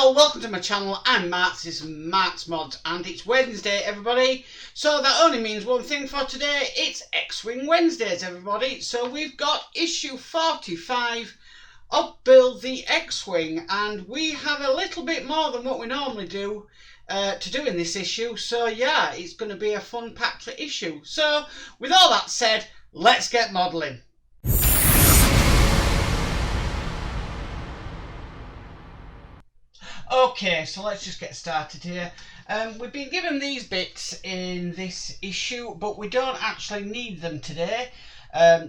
Hello, welcome to my channel. I'm Matt, this is Matt's Mods, and it's Wednesday, everybody. So that only means one thing for today, it's X-Wing Wednesdays, everybody. So we've got issue 45 of Build the X-Wing, and we have a little bit more than what we normally do to do in this issue. So yeah, it's going to be a fun-packed issue. So with all that said, let's get modelling. Okay, so let's just get started here. We've been given these bits in this issue, but we don't actually need them today.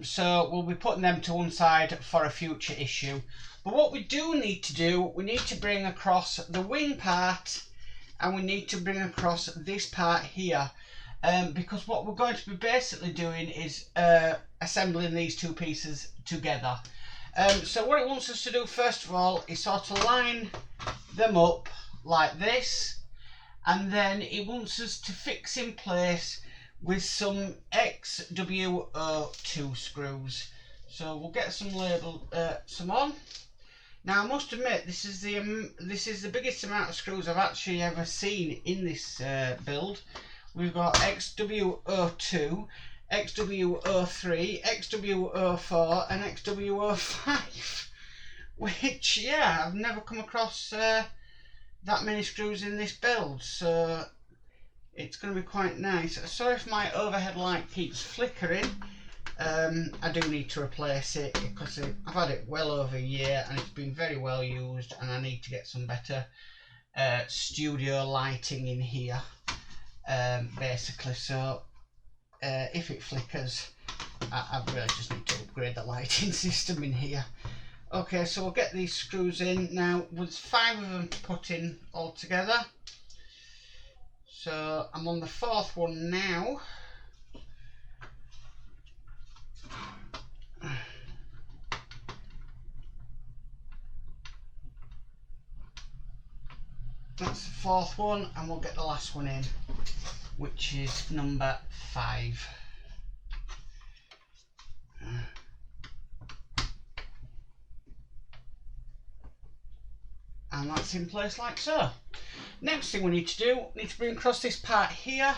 So we'll be putting them to one side for a future issue. But what we do need to do, we need to bring across the wing part, and we need to bring across this part here. Because what we're going to be basically doing is assembling these two pieces together. So what it wants us to do first of all is sort of line them up like this, and then it wants us to fix in place with some XWO2 screws. So we'll get some some on. Now I must admit, this is the biggest amount of screws I've actually ever seen in this build. We've got XWO2, XWO3, XWO4 and XWO5, which, yeah, I've never come across that many screws in this build, so it's going to be quite nice. Sorry if my overhead light keeps flickering. I do need to replace it because I've had it well over a year and it's been very well used, and I need to get some better studio lighting in here, basically. So if it flickers, I really just need to upgrade the lighting system in here. Okay, so we'll get these screws in. Now there's 5 of them to put in all together. So I'm on the 4th one now. That's the 4th one, and we'll get the last one in, which is number 5. And that's in place like so. Next thing we need to do, we need to bring across this part here,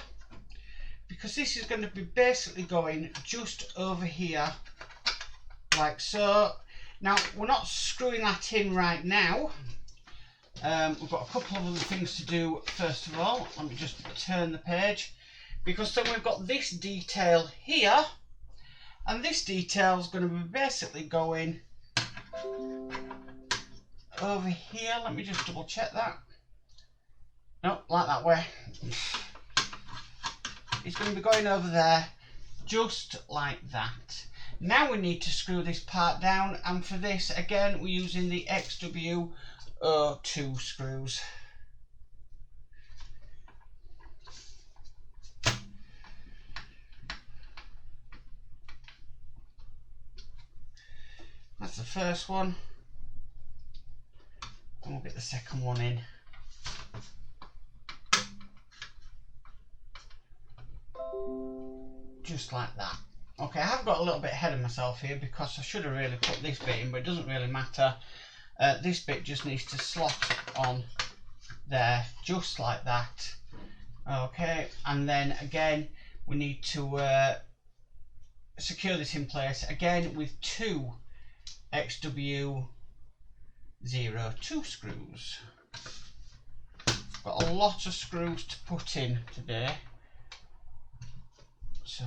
because this is going to be basically going just over here like so. Now we're not screwing that in right now. We've got a couple of other things to do first of all. Let me just turn the page, because then we've got this detail here, and this detail is going to be basically going over here. Let me just double check that. Nope, like that way. It's going to be going over there, just like that. Now we need to screw this part down, and for this again we're using the XWO2 screws. That's the first one, and we'll get the second one in. Just like that. Okay, I have got a little bit ahead of myself here because I should have really put this bit in, but it doesn't really matter. This bit just needs to slot on there, just like that. Okay, and then again we need to secure this in place again with 2 XWO02 screws. Got a lot of screws to put in today, so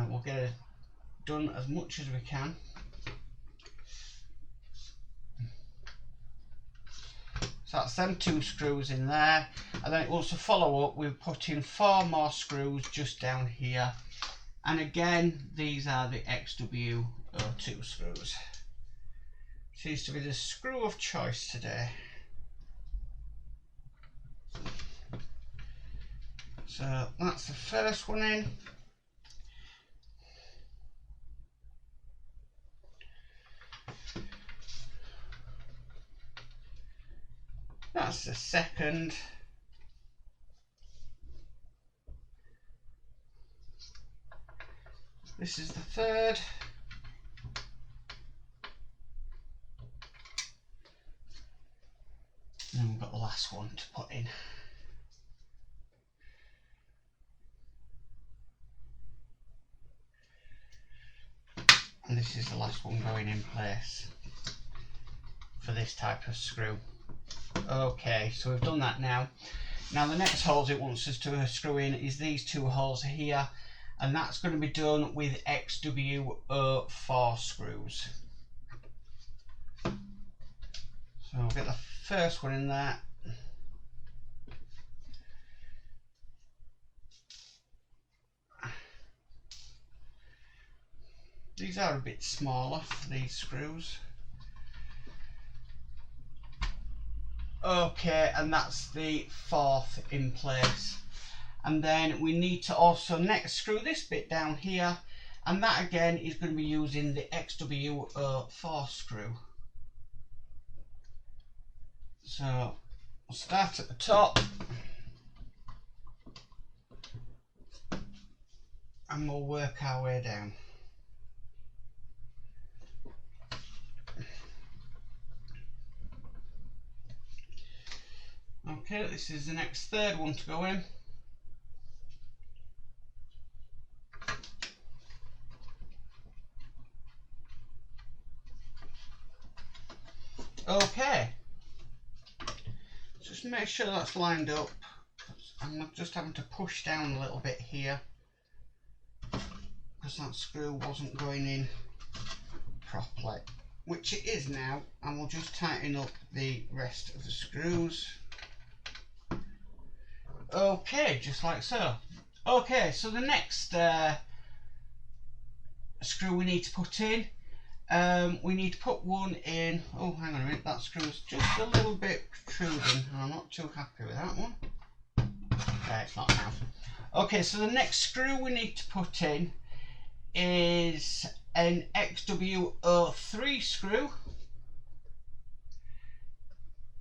we'll get it done as much as we can. So that's them 2 screws in there, and then it wants to follow up with putting 4 more screws just down here, and again these are the XWO2 screws. Seems to be the screw of choice today. So that's the first one in. That's the second. This is the third. And then we've got the last one to put in. And this is the last one going in place for this type of screw. Okay, so we've done that now. Now the next holes it wants us to screw in is these two holes here, and that's going to be done with XW04 screws. So we'll get the first one in there. These are a bit smaller, these screws. Okay, and that's the fourth in place. And then we need to also next screw this bit down here, and that again is going to be using the XW04 screw. So we'll start at the top and we'll work our way down. Okay, this is the next third one to go in. Okay, just make sure that's lined up. I'm just having to push down a little bit here because that screw wasn't going in properly, which it is now, and we'll just tighten up the rest of the screws. Okay, just like so. Okay, so the next screw we need to put in, we need to put one in. Oh, hang on a minute, that screw's just a little bit protruding and I'm not too happy with that one. Okay, it's not now. Okay, so the next screw we need to put in is an XW03 screw,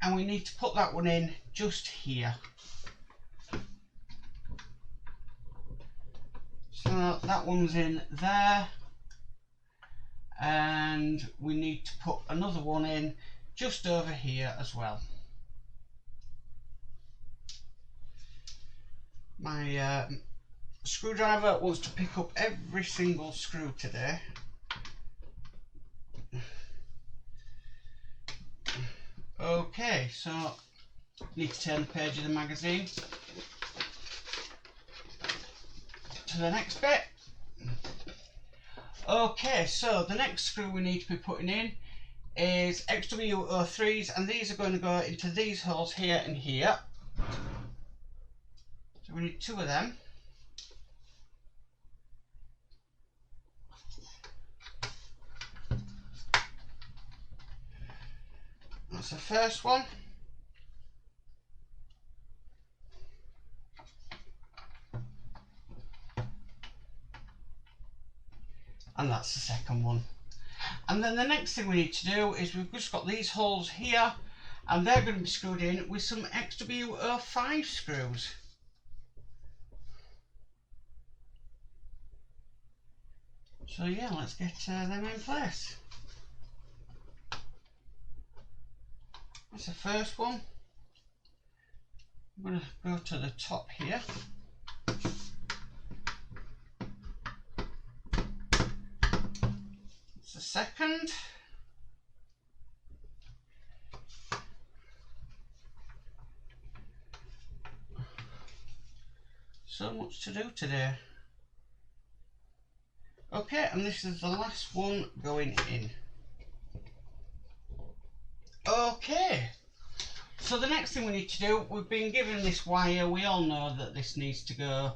and we need to put that one in just here. So that one's in there, and we need to put another one in just over here as well. My screwdriver wants to pick up every single screw today. Okay, so need to turn the page of the magazine to the next bit. Okay, so the next screw we need to be putting in is XW03s, and these are going to go into these holes here and here. So we need two of them. That's the first one. And that's the second one. And then the next thing we need to do is we've just got these holes here, and they're going to be screwed in with some XW05 screws. So yeah, let's get them in place. That's the first one. I'm going to go to the top here. That's the second. So much to do today. Okay, and this is the last one going in. Okay, so the next thing we need to do, we've been given this wire. We all know that this needs to go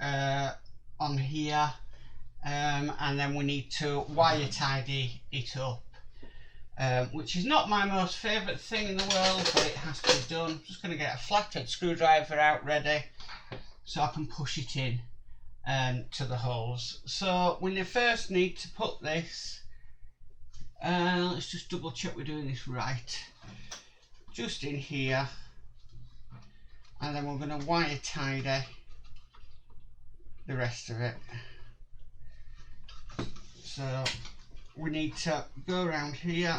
on here, and then we need to wire tidy it up, which is not my most favourite thing in the world, but it has to be done. I'm just going to get a flathead screwdriver out ready so I can push it in to the holes. So we first need to put this, let's just double check we're doing this right, just in here, and then we're going to wire tidy the rest of it. So we need to go around here,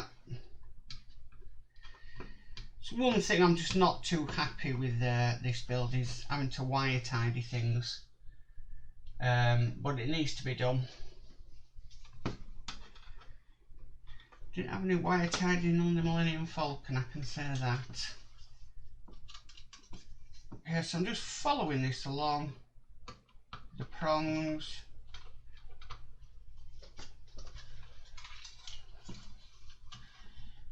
So one thing I'm just not too happy with this build is having to wire tidy things, but it needs to be done. Didn't have any wire tidying on the Millennium Falcon, I can say that. Okay, so I'm just following this along the prongs.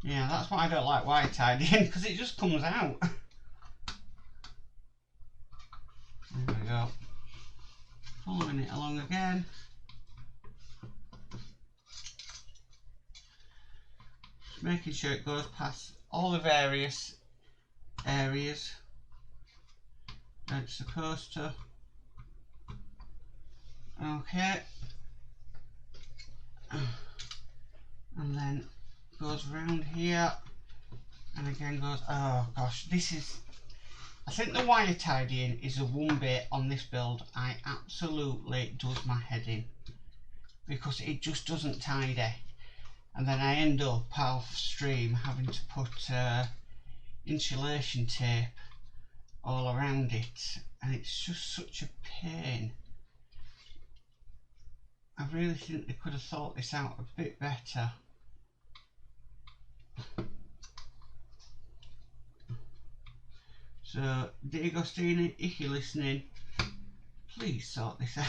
Yeah, that's why I don't like wire tidying, because it just comes out. There we go. Following it along again. Just making sure it goes past all the various areas that it's supposed to. Okay. And then goes around here and again goes, oh gosh, this is, I think the wire tidying is the one bit on this build I absolutely does my head in, because it just doesn't tidy, and then I end up off stream having to put insulation tape all around it, and it's just such a pain. I really think they could have thought this out a bit better. So, D'Agostini, if you're listening, please sort this out.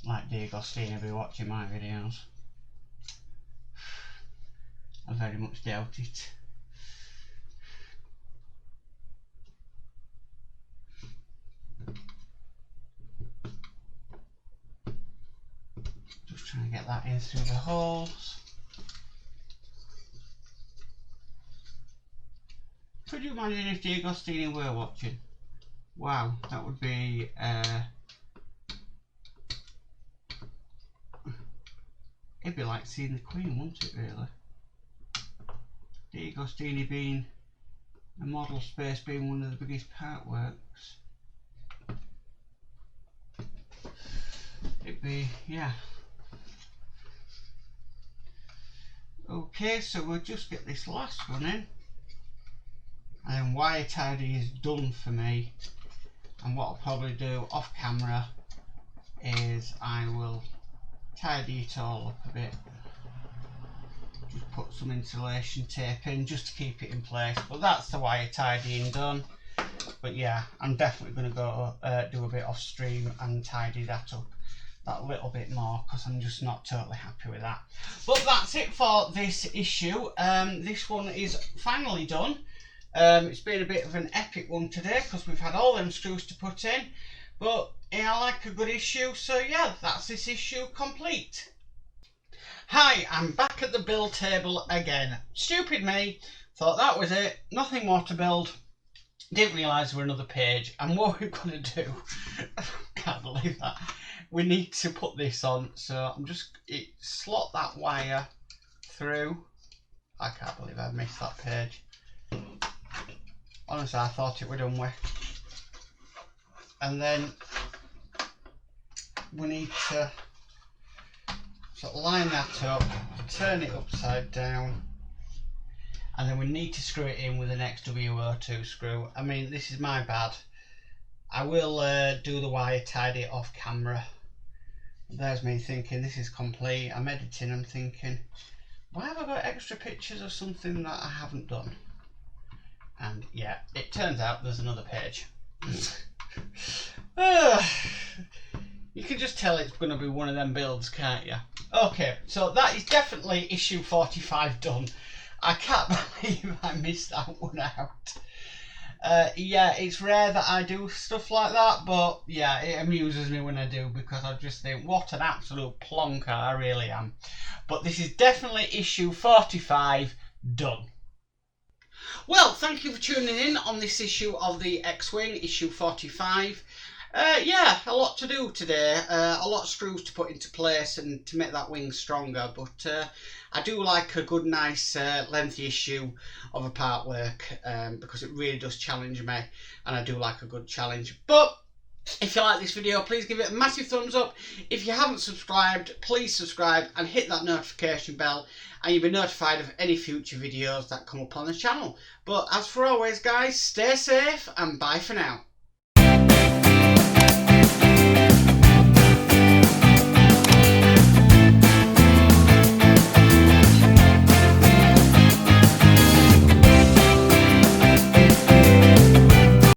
Like D'Agostini be watching my videos. I very much doubt it. Just trying to get that in through the holes. Could you imagine if D'Agostini were watching? Wow, that would be it'd be like seeing the Queen, wouldn't it really? D'Agostini being a model space, being one of the biggest part works. It'd be, yeah. Okay, so we'll just get this last one in, and then wire tidy is done for me. And what I'll probably do off camera is I will tidy it all up a bit. Just put some insulation tape in just to keep it in place. But that's the wire tidying done. But yeah, I'm definitely going to go do a bit off stream and tidy that up that little bit more, because I'm just not totally happy with that. But that's it for this issue. This one is finally done. It's been a bit of an epic one today because we've had all them screws to put in, but yeah, I like a good issue, so yeah, that's this issue complete. Hi, I'm back at the build table again. Stupid me, thought that was it, nothing more to build. Didn't realise there were another page, and what we're going to do, can't believe that, we need to put this on, so I'm just slot that wire through. I can't believe I missed that page. Honestly, I thought it were done with. And then we need to sort of line that up, turn it upside down, and then we need to screw it in with an XWO2 screw. I mean, this is my bad. I will do the wire tidy off camera. There's me thinking this is complete. I'm editing, I'm thinking, why have I got extra pictures of something that I haven't done? And yeah, it turns out there's another page. You can just tell it's going to be one of them builds, can't you? Okay, so that is definitely issue 45 done. I can't believe I missed that one out. Yeah, it's rare that I do stuff like that, but yeah, it amuses me when I do, because I just think, what an absolute plonker I really am. But this is definitely issue 45 done. Well, thank you for tuning in on this issue of the X-Wing, issue 45. Yeah, a lot to do today, a lot of screws to put into place and to make that wing stronger, but I do like a good, nice, lengthy issue of a part work, because it really does challenge me, and I do like a good challenge. But If you like this video, please give it a massive thumbs up. If you haven't subscribed, please subscribe and hit that notification bell, and you'll be notified of any future videos that come up on the channel. But as for always guys, stay safe and bye for now.